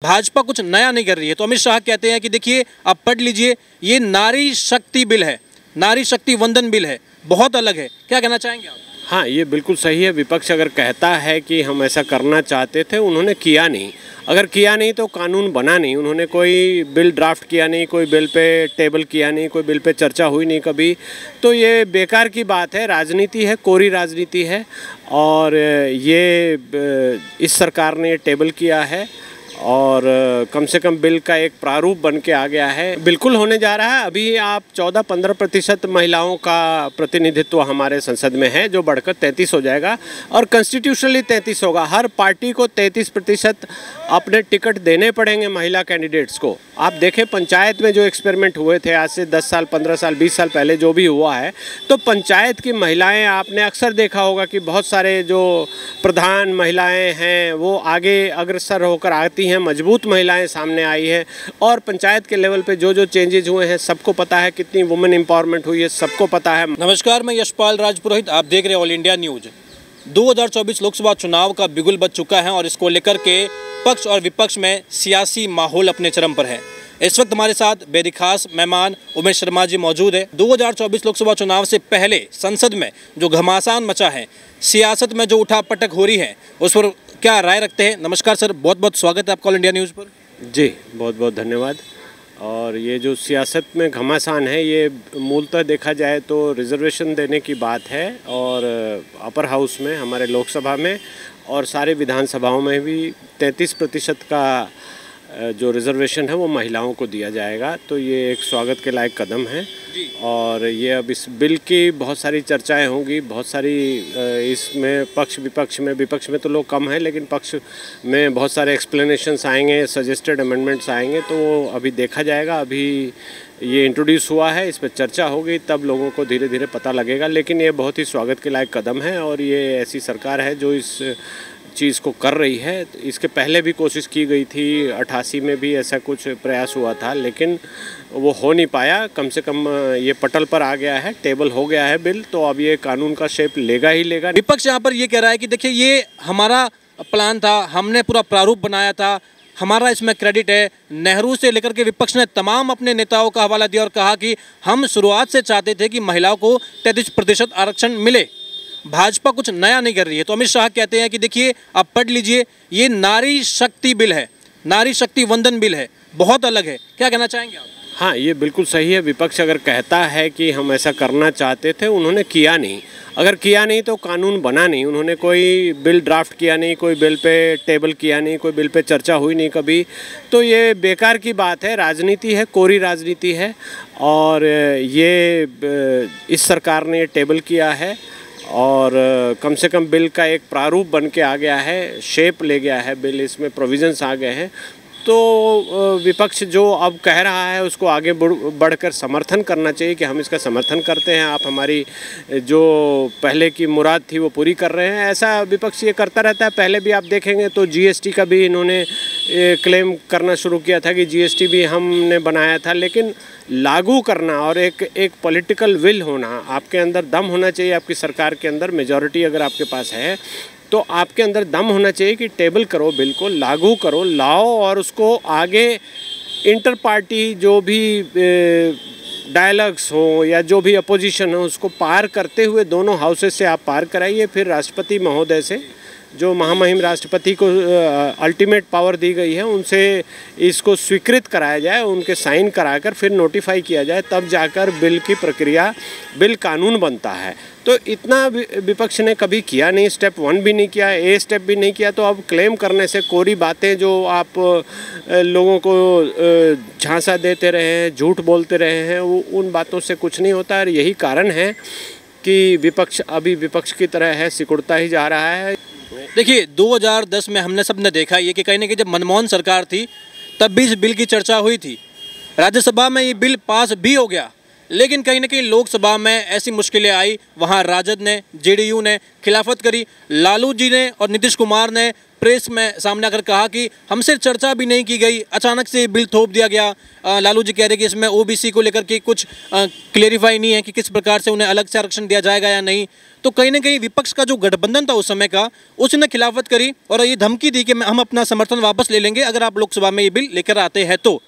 भाजपा कुछ नया नहीं कर रही है, तो अमित शाह कहते हैं कि देखिए आप पढ़ लीजिए, ये नारी शक्ति बिल है, नारी शक्ति वंदन बिल है, बहुत अलग है। क्या कहना चाहेंगे आप? हाँ, ये बिल्कुल सही है। विपक्ष अगर कहता है कि हम ऐसा करना चाहते थे, उन्होंने किया नहीं। अगर किया नहीं तो कानून बना नहीं, उन्होंने कोई बिल ड्राफ्ट किया नहीं, कोई बिल पे टेबल किया नहीं, कोई बिल पे चर्चा हुई नहीं कभी। तो ये बेकार की बात है, राजनीति है, कोरी राजनीति है। और ये इस सरकार ने टेबल किया है और कम से कम बिल का एक प्रारूप बन के आ गया है। बिल्कुल होने जा रहा है। अभी आप 14-15% महिलाओं का प्रतिनिधित्व हमारे संसद में है, जो बढ़कर 33 हो जाएगा और कॉन्स्टिट्यूशनली 33 होगा। हर पार्टी को 33% अपने टिकट देने पड़ेंगे महिला कैंडिडेट्स को। आप देखें पंचायत में जो एक्सपेरिमेंट हुए थे आज से 10 साल, 15 साल, 20 साल पहले जो भी हुआ है, तो पंचायत की महिलाएं, आपने अक्सर देखा होगा कि बहुत सारे जो प्रधान महिलाएं हैं वो आगे अग्रसर होकर आती हैं, मजबूत महिलाएं सामने आई है। और पंचायत के लेवल पे जो जो चेंजेज हुए हैं सबको पता है, कितनी वुमेन एम्पावरमेंट हुई है सबको पता है। नमस्कार, मैं यशपाल राजपुरोहित, आप देख रहे हैं ऑल इंडिया न्यूज। 2024 लोकसभा चुनाव का बिगुल बज चुका है और इसको लेकर के पक्ष और विपक्ष में सियासी माहौल अपने चरम पर है। इस वक्त हमारे साथ बेहद खास मेहमान उमेश शर्मा जी मौजूद है। 2024 लोकसभा चुनाव से पहले संसद में जो घमासान मचा है, सियासत में जो उठापटक हो रही है, उस पर क्या राय रखते हैं? नमस्कार सर, बहुत बहुत स्वागत है आपका ऑल इंडिया न्यूज़ पर। जी बहुत बहुत धन्यवाद। और ये जो सियासत में घमासान है, ये मूलतः देखा जाए तो रिजर्वेशन देने की बात है। और अपर हाउस में, हमारे लोकसभा में और सारे विधानसभाओं में भी 33% का जो रिजर्वेशन है वो महिलाओं को दिया जाएगा। तो ये एक स्वागत के लायक कदम है। और ये अब इस बिल की बहुत सारी चर्चाएं होंगी, बहुत सारी इसमें पक्ष विपक्ष में तो लोग कम हैं, लेकिन पक्ष में बहुत सारे एक्सप्लेनेशंस आएंगे, सजेस्टेड अमेंडमेंट्स आएंगे, तो वो अभी देखा जाएगा। अभी ये इंट्रोड्यूस हुआ है, इस पर चर्चा होगी, तब लोगों को धीरे धीरे पता लगेगा। लेकिन ये बहुत ही स्वागत के लायक कदम है और ये ऐसी सरकार है जो इस चीज़ को कर रही है। इसके पहले भी कोशिश की गई थी, 88 में भी ऐसा कुछ प्रयास हुआ था, लेकिन वो हो नहीं पाया। कम से कम ये पटल पर आ गया है, टेबल हो गया है बिल, तो अब ये कानून का शेप लेगा ही लेगा। विपक्ष यहाँ पर ये कह रहा है कि देखिए ये हमारा प्लान था, हमने पूरा प्रारूप बनाया था, हमारा इसमें क्रेडिट है। नेहरू से लेकर के विपक्ष ने तमाम अपने नेताओं का हवाला दिया और कहा कि हम शुरुआत से चाहते थे कि महिलाओं को 33% आरक्षण मिले। भाजपा कुछ नया नहीं कर रही है, तो अमित शाह कहते हैं कि देखिए आप पढ़ लीजिए, ये नारी शक्ति बिल है, नारी शक्ति वंदन बिल है, बहुत अलग है। क्या कहना चाहेंगे आप? हाँ, ये बिल्कुल सही है। विपक्ष अगर कहता है कि हम ऐसा करना चाहते थे, उन्होंने किया नहीं। अगर किया नहीं तो कानून बना नहीं, उन्होंने कोई बिल ड्राफ्ट किया नहीं, कोई बिल पे टेबल किया नहीं, कोई बिल पे चर्चा हुई नहीं कभी। तो ये बेकार की बात है, राजनीति है, कोरी राजनीति है। और ये इस सरकार ने टेबल किया है और कम से कम बिल का एक प्रारूप बन के आ गया है, शेप ले गया है बिल, इसमें प्रोविजंस आ गए हैं। तो विपक्ष जो अब कह रहा है उसको आगे बढ़कर समर्थन करना चाहिए कि हम इसका समर्थन करते हैं, आप हमारी जो पहले की मुराद थी वो पूरी कर रहे हैं। ऐसा विपक्ष ये करता रहता है। पहले भी आप देखेंगे तो जीएसटी का भी इन्होंने क्लेम करना शुरू किया था कि जीएसटी भी हमने बनाया था, लेकिन लागू करना और एक पॉलिटिकल विल होना, आपके अंदर दम होना चाहिए। आपकी सरकार के अंदर मेजॉरिटी अगर आपके पास है तो आपके अंदर दम होना चाहिए कि टेबल करो, बिल को लागू करो, लाओ और उसको आगे इंटर पार्टी जो भी डायलॉग्स हो या जो भी अपोजिशन हो उसको पार करते हुए दोनों हाउसेस से आप पार कराइए। फिर राष्ट्रपति महोदय से, जो महामहिम राष्ट्रपति को अल्टीमेट पावर दी गई है, उनसे इसको स्वीकृत कराया जाए, उनके साइन कराकर फिर नोटिफाई किया जाए, तब जाकर बिल की प्रक्रिया, बिल कानून बनता है। तो इतना विपक्ष ने कभी किया नहीं, स्टेप 1 भी नहीं किया, ए स्टेप भी नहीं किया। तो अब क्लेम करने से, कोरी बातें जो आप लोगों को झांसा देते रहे हैं, झूठ बोलते रहे हैं, वो उन बातों से कुछ नहीं होता। और यही कारण है कि विपक्ष अभी विपक्ष की तरह है, सिकुड़ता ही जा रहा है। देखिए 2010 में हमने सबने देखा ये कि कहीं ना कहीं जब मनमोहन सरकार थी तब भी इस बिल की चर्चा हुई थी, राज्यसभा में ये बिल पास भी हो गया, लेकिन कहीं ना कहीं लोकसभा में ऐसी मुश्किलें आई, वहां राजद ने, जेडीयू ने खिलाफत करी, लालू जी ने और नीतीश कुमार ने प्रेस में सामने आकर कहा कि हमसे चर्चा भी नहीं की गई, अचानक से बिल थोप दिया गया। लालू जी कह रहे कि इसमें ओबीसी को लेकर के कुछ क्लेरिफाई नहीं है कि किस प्रकार से उन्हें अलग से आरक्षण दिया जाएगा या नहीं। तो कहीं ना कहीं विपक्ष का जो गठबंधन था उस समय का, उसने खिलाफत करी और ये धमकी दी कि हम अपना समर्थन वापस ले लेंगे अगर आप लोकसभा में ये बिल लेकर आते हैं तो।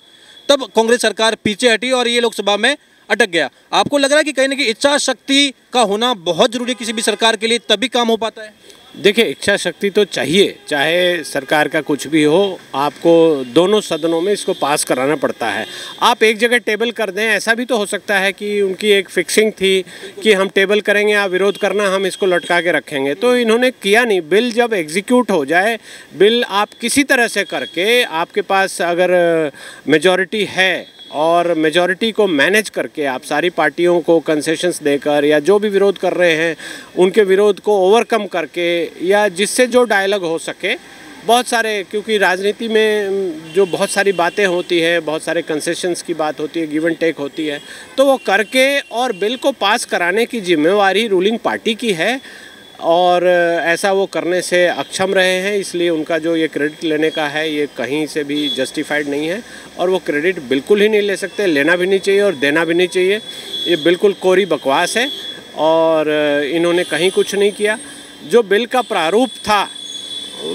तब कांग्रेस सरकार पीछे हटी और ये लोकसभा में अटक गया। आपको लग रहा है कि कहीं ना कहीं इच्छा शक्ति का होना बहुत जरूरी है किसी भी सरकार के लिए, तभी काम हो पाता है? देखिए, इच्छा शक्ति तो चाहिए, चाहे सरकार का कुछ भी हो, आपको दोनों सदनों में इसको पास कराना पड़ता है। आप एक जगह टेबल कर दें, ऐसा भी तो हो सकता है कि उनकी एक फिक्सिंग थी कि हम टेबल करेंगे, आप विरोध करना, हम इसको लटका के रखेंगे, तो इन्होंने किया नहीं। बिल जब एग्जीक्यूट हो जाए, बिल आप किसी तरह से करके, आपके पास अगर मेजॉरिटी है और मेजॉरिटी को मैनेज करके आप सारी पार्टियों को कंसेशंस देकर या जो भी विरोध कर रहे हैं उनके विरोध को ओवरकम करके, या जिससे जो डायलॉग हो सके, बहुत सारे, क्योंकि राजनीति में जो बहुत सारी बातें होती हैं, बहुत सारे कंसेशंस की बात होती है, गिव एंड टेक होती है, तो वो करके और बिल को पास कराने की जिम्मेवारी रूलिंग पार्टी की है और ऐसा वो करने से अक्षम रहे हैं। इसलिए उनका जो ये क्रेडिट लेने का है, ये कहीं से भी जस्टिफाइड नहीं है और वो क्रेडिट बिल्कुल ही नहीं ले सकते, लेना भी नहीं चाहिए और देना भी नहीं चाहिए। ये बिल्कुल कोरी बकवास है और इन्होंने कहीं कुछ नहीं किया। जो बिल का प्रारूप था,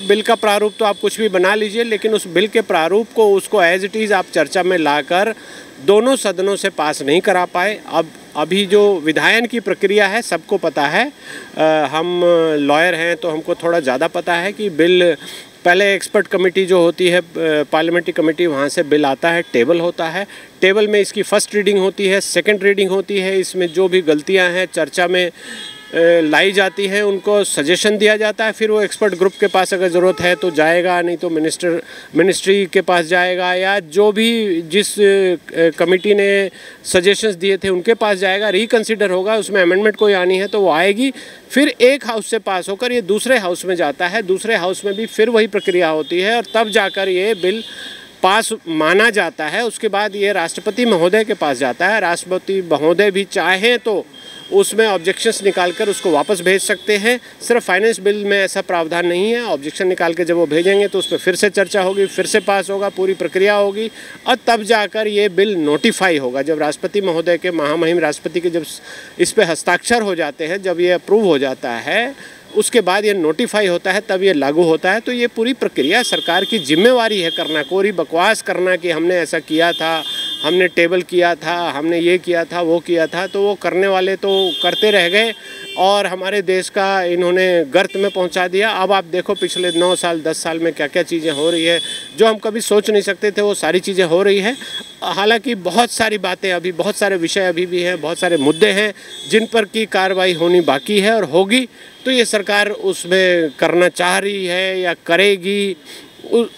बिल का प्रारूप तो आप कुछ भी बना लीजिए, लेकिन उस बिल के प्रारूप को, उसको एज इट इज़ आप चर्चा में लाकर दोनों सदनों से पास नहीं करा पाए। अब अभी जो विधायन की प्रक्रिया है, सबको पता है, हम लॉयर हैं तो हमको थोड़ा ज़्यादा पता है कि बिल पहले एक्सपर्ट कमेटी जो होती है, पार्लियामेंट्री कमेटी, वहाँ से बिल आता है, टेबल होता है, टेबल में इसकी फर्स्ट रीडिंग होती है, सेकंड रीडिंग होती है, इसमें जो भी गलतियाँ हैं चर्चा में लाई जाती हैं, उनको सजेशन दिया जाता है, फिर वो एक्सपर्ट ग्रुप के पास अगर ज़रूरत है तो जाएगा, नहीं तो मिनिस्ट्री के पास जाएगा, या जो भी जिस कमेटी ने सजेशंस दिए थे उनके पास जाएगा, रिकंसिडर होगा, उसमें अमेंडमेंट कोई आनी है तो वो आएगी, फिर एक हाउस से पास होकर ये दूसरे हाउस में जाता है, दूसरे हाउस में भी फिर वही प्रक्रिया होती है और तब जाकर ये बिल पास माना जाता है। उसके बाद ये राष्ट्रपति महोदय के पास जाता है। राष्ट्रपति महोदय भी चाहें तो उसमें ऑब्जेक्शंस निकालकर उसको वापस भेज सकते हैं। सिर्फ फाइनेंस बिल में ऐसा प्रावधान नहीं है। ऑब्जेक्शन निकाल के जब वो भेजेंगे तो उस पर फिर से चर्चा होगी, फिर से पास होगा, पूरी प्रक्रिया होगी और तब जाकर ये बिल नोटिफाई होगा। जब राष्ट्रपति महोदय के, महामहिम राष्ट्रपति के जब इस पर हस्ताक्षर हो जाते हैं, जब ये अप्रूव हो जाता है, उसके बाद ये नोटिफाई होता है, तब ये लागू होता है। तो ये पूरी प्रक्रिया सरकार की जिम्मेवारी है करना। कोरी बकवास करना कि हमने ऐसा किया था, हमने टेबल किया था, हमने ये किया था, वो किया था, तो वो करने वाले तो करते रह गए और हमारे देश का इन्होंने गर्त में पहुंचा दिया। अब आप देखो पिछले 9 साल 10 साल में क्या क्या चीज़ें हो रही है, जो हम कभी सोच नहीं सकते थे, वो सारी चीज़ें हो रही है। हालांकि बहुत सारी बातें अभी, बहुत सारे विषय अभी भी हैं, बहुत सारे मुद्दे हैं जिन पर की कार्रवाई होनी बाकी है और होगी। तो ये सरकार उसमें करना चाह रही है या करेगी,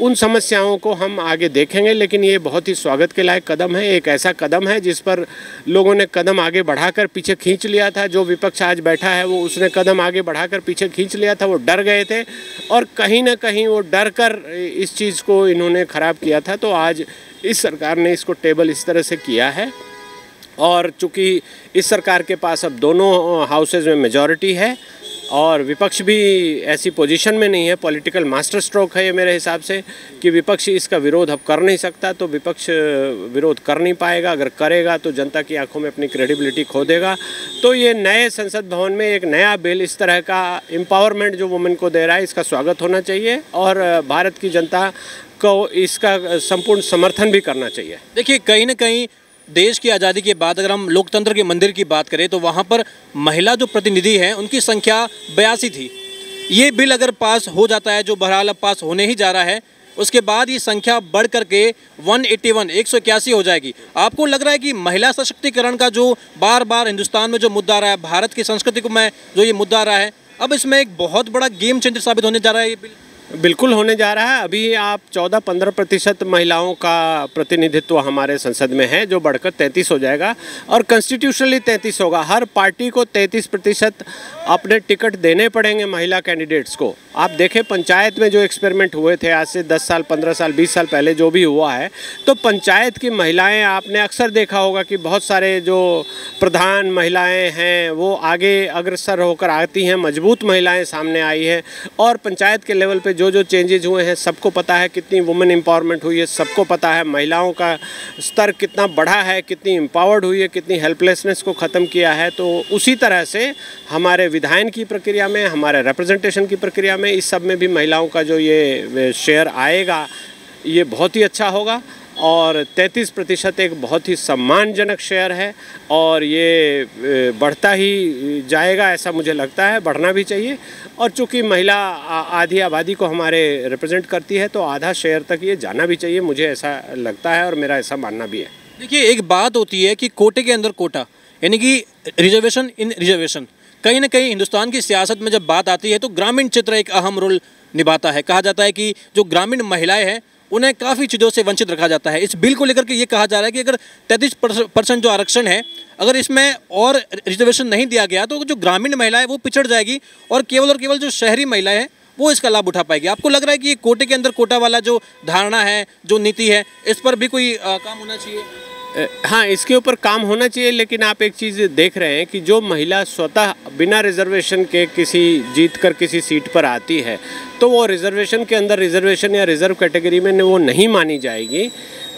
उन समस्याओं को हम आगे देखेंगे। लेकिन ये बहुत ही स्वागत के लायक कदम है। एक ऐसा कदम है जिस पर लोगों ने कदम आगे बढ़ाकर पीछे खींच लिया था। जो विपक्ष आज बैठा है वो उसने कदम आगे बढ़ाकर पीछे खींच लिया था। वो डर गए थे और कहीं ना कहीं वो डर कर इस चीज़ को इन्होंने ख़राब किया था। तो आज इस सरकार ने इसको टेबल इस तरह से किया है और चूँकि इस सरकार के पास अब दोनों हाउसेज में मेजॉरिटी है और विपक्ष भी ऐसी पोजीशन में नहीं है, पॉलिटिकल मास्टर स्ट्रोक है ये मेरे हिसाब से, कि विपक्ष इसका विरोध अब कर नहीं सकता। तो विपक्ष विरोध कर नहीं पाएगा। अगर करेगा तो जनता की आंखों में अपनी क्रेडिबिलिटी खो देगा। तो ये नए संसद भवन में एक नया बिल इस तरह का एम्पावरमेंट जो वुमेन को दे रहा है, इसका स्वागत होना चाहिए और भारत की जनता को इसका संपूर्ण समर्थन भी करना चाहिए। देखिए, कहीं ना कहीं देश की आज़ादी के बाद अगर हम लोकतंत्र के मंदिर की बात करें तो वहाँ पर महिला जो प्रतिनिधि हैं उनकी संख्या 82 थी। ये बिल अगर पास हो जाता है, जो बहरहाल अब पास होने ही जा रहा है, उसके बाद ये संख्या बढ़ करके 181 हो जाएगी। आपको लग रहा है कि महिला सशक्तिकरण का जो बार बार हिंदुस्तान में जो मुद्दा आ रहा है, भारत की संस्कृति को में जो ये मुद्दा आ रहा है, अब इसमें एक बहुत बड़ा गेम चेंजर साबित होने जा रहा है ये बिल? बिल्कुल होने जा रहा है। अभी आप 14-15% महिलाओं का प्रतिनिधित्व हमारे संसद में है, जो बढ़कर 33 हो जाएगा और कॉन्स्टिट्यूशनली 33 होगा। हर पार्टी को 33% अपने टिकट देने पड़ेंगे महिला कैंडिडेट्स को। आप देखें पंचायत में जो एक्सपेरिमेंट हुए थे आज से 10 साल, 15 साल, 20 साल पहले जो भी हुआ है, तो पंचायत की महिलाएं आपने अक्सर देखा होगा कि बहुत सारे जो प्रधान महिलाएं हैं वो आगे अग्रसर होकर आती हैं, मजबूत महिलाएं सामने आई हैं और पंचायत के लेवल पे जो चेंजेस हुए हैं सबको पता है, कितनी वुमेन एम्पावरमेंट हुई है सबको पता है, महिलाओं का स्तर कितना बढ़ा है, कितनी एम्पावर्ड हुई है, कितनी हेल्पलेसनेस को ख़त्म किया है। तो उसी तरह से हमारे विधायन की प्रक्रिया में, हमारे रिप्रेजेंटेशन की प्रक्रिया में, इस सब में भी महिलाओं का जो ये शेयर आएगा ये बहुत ही अच्छा होगा और 33% एक बहुत ही सम्मानजनक शेयर है और ये बढ़ता ही जाएगा ऐसा मुझे लगता है, बढ़ना भी चाहिए। और चूँकि महिला आधी आबादी को हमारे रिप्रेजेंट करती है तो आधा शेयर तक ये जाना भी चाहिए, मुझे ऐसा लगता है और मेरा ऐसा मानना भी है। देखिए, एक बात होती है कि कोटे के अंदर कोटा, यानी कि रिजर्वेशन इन रिजर्वेशन। कहीं ना कहीं हिंदुस्तान की सियासत में जब बात आती है तो ग्रामीण क्षेत्र एक अहम रोल निभाता है। कहा जाता है कि जो ग्रामीण महिलाएं हैं उन्हें काफ़ी चीज़ों से वंचित रखा जाता है। इस बिल को लेकर के ये कहा जा रहा है कि अगर 33% जो आरक्षण है, अगर इसमें और रिजर्वेशन नहीं दिया गया तो जो ग्रामीण महिला है वो पिछड़ जाएगी और केवल जो शहरी महिलाएं हैं वो इसका लाभ उठा पाएगी। आपको लग रहा है कि ये कोटे के अंदर कोटा वाला जो धारणा है, जो नीति है, इस पर भी कोई काम होना चाहिए? हाँ, इसके ऊपर काम होना चाहिए, लेकिन आप एक चीज़ देख रहे हैं कि जो महिला स्वतः बिना रिजर्वेशन के जीत कर किसी सीट पर आती है तो वो रिजर्वेशन के अंदर रिजर्वेशन या रिजर्व कैटेगरी में वो नहीं मानी जाएगी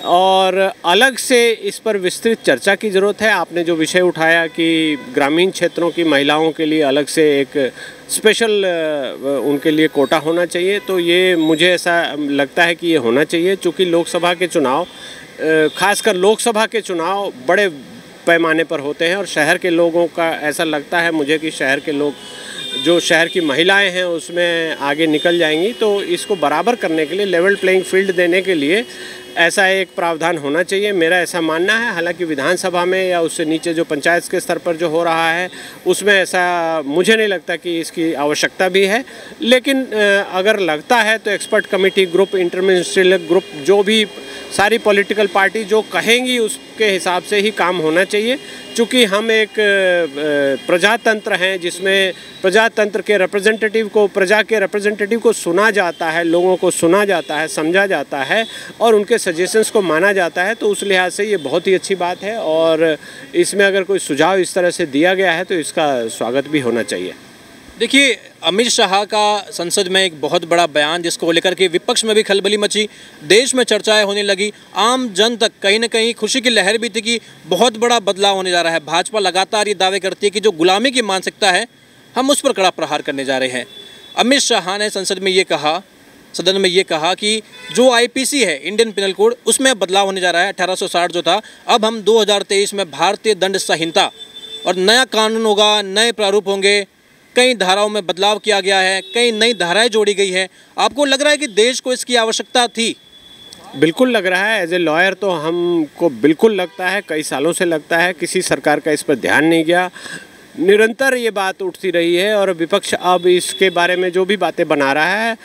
और अलग से इस पर विस्तृत चर्चा की ज़रूरत है। आपने जो विषय उठाया कि ग्रामीण क्षेत्रों की महिलाओं के लिए अलग से एक स्पेशल उनके लिए कोटा होना चाहिए, तो ये मुझे ऐसा लगता है कि ये होना चाहिए। चूँकि लोकसभा के चुनाव, खासकर लोकसभा के चुनाव बड़े पैमाने पर होते हैं और शहर के लोगों का ऐसा लगता है मुझे कि शहर के लोग, जो शहर की महिलाएं हैं उसमें आगे निकल जाएंगी। तो इसको बराबर करने के लिए, लेवल प्लेइंग फील्ड देने के लिए ऐसा एक प्रावधान होना चाहिए, मेरा ऐसा मानना है। हालांकि विधानसभा में या उससे नीचे जो पंचायत के स्तर पर जो हो रहा है उसमें ऐसा मुझे नहीं लगता कि इसकी आवश्यकता भी है, लेकिन अगर लगता है तो एक्सपर्ट कमेटी ग्रुप, इंटरमिनिस्ट्रियल ग्रुप, जो भी सारी पॉलिटिकल पार्टी जो कहेंगी उसके हिसाब से ही काम होना चाहिए। चूँकि हम एक प्रजातंत्र हैं जिसमें प्रजातंत्र के रिप्रेजेंटेटिव को, प्रजा के रिप्रेजेंटेटिव को सुना जाता है, लोगों को सुना जाता है, समझा जाता है और उनके सजेशंस को माना जाता है, तो उस लिहाज से ये बहुत ही अच्छी बात है और इसमें अगर कोई सुझाव इस तरह से दिया गया है तो इसका स्वागत भी होना चाहिए। देखिए, अमित शाह का संसद में एक बहुत बड़ा बयान, जिसको लेकर के विपक्ष में भी खलबली मची, देश में चर्चाएं होने लगी, आम जन तक कहीं ना कहीं खुशी की लहर भी थी कि बहुत बड़ा बदलाव होने जा रहा है। भाजपा लगातार ये दावे करती है कि जो गुलामी की मानसिकता है हम उस पर कड़ा प्रहार करने जा रहे हैं। अमित शाह ने संसद में ये कहा, सदन में ये कहा कि जो आईपीसी है, इंडियन पिनल कोड, उसमें बदलाव होने जा रहा है। 1860 जो था, अब हम 2023 में भारतीय दंड संहिता और नया कानून होगा, नए प्रारूप होंगे, कई धाराओं में बदलाव किया गया है, कई नई धाराएं जोड़ी गई है। आपको लग रहा है कि देश को इसकी आवश्यकता थी? बिल्कुल लग रहा है। एज ए लॉयर तो हमको बिल्कुल लगता है, कई सालों से लगता है, किसी सरकार का इस पर ध्यान नहीं गया, निरंतर ये बात उठती रही है और विपक्ष अब इसके बारे में जो भी बातें बना रहा है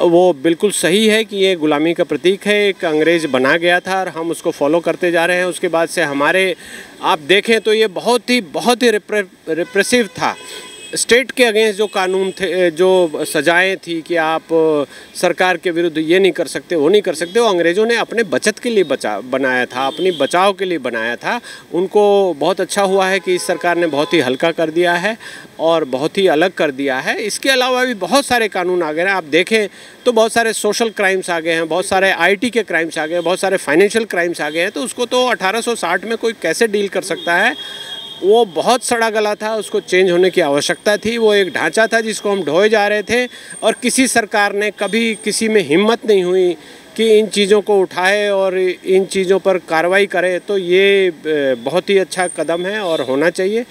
वो बिल्कुल सही है कि ये गुलामी का प्रतीक है, एक अंग्रेज़ बना गया था और हम उसको फॉलो करते जा रहे हैं। उसके बाद से हमारे, आप देखें तो ये बहुत ही रिप्रेसिव था। स्टेट के अगेंस्ट जो कानून थे, जो सजाएं थी कि आप सरकार के विरुद्ध ये नहीं कर सकते, वो नहीं कर सकते, वो अंग्रेज़ों ने अपने बचत के लिए बनाया था, अपनी बचाव के लिए बनाया था। उनको बहुत अच्छा हुआ है कि इस सरकार ने बहुत ही हल्का कर दिया है और बहुत ही अलग कर दिया है। इसके अलावा भी बहुत सारे कानून आ गए हैं। आप देखें तो बहुत सारे सोशल क्राइम्स आ गए हैं, बहुत सारे आईटी के क्राइम्स आ गए हैं, बहुत सारे फाइनेंशियल क्राइम्स आ गए हैं। तो उसको तो 1860 में कोई कैसे डील कर सकता है? वो बहुत सड़ा गला था, उसको चेंज होने की आवश्यकता थी। वो एक ढांचा था जिसको हम ढोए जा रहे थे और किसी सरकार ने कभी किसी में हिम्मत नहीं हुई कि इन चीज़ों को उठाए और इन चीज़ों पर कार्रवाई करे। तो ये बहुत ही अच्छा कदम है और होना चाहिए।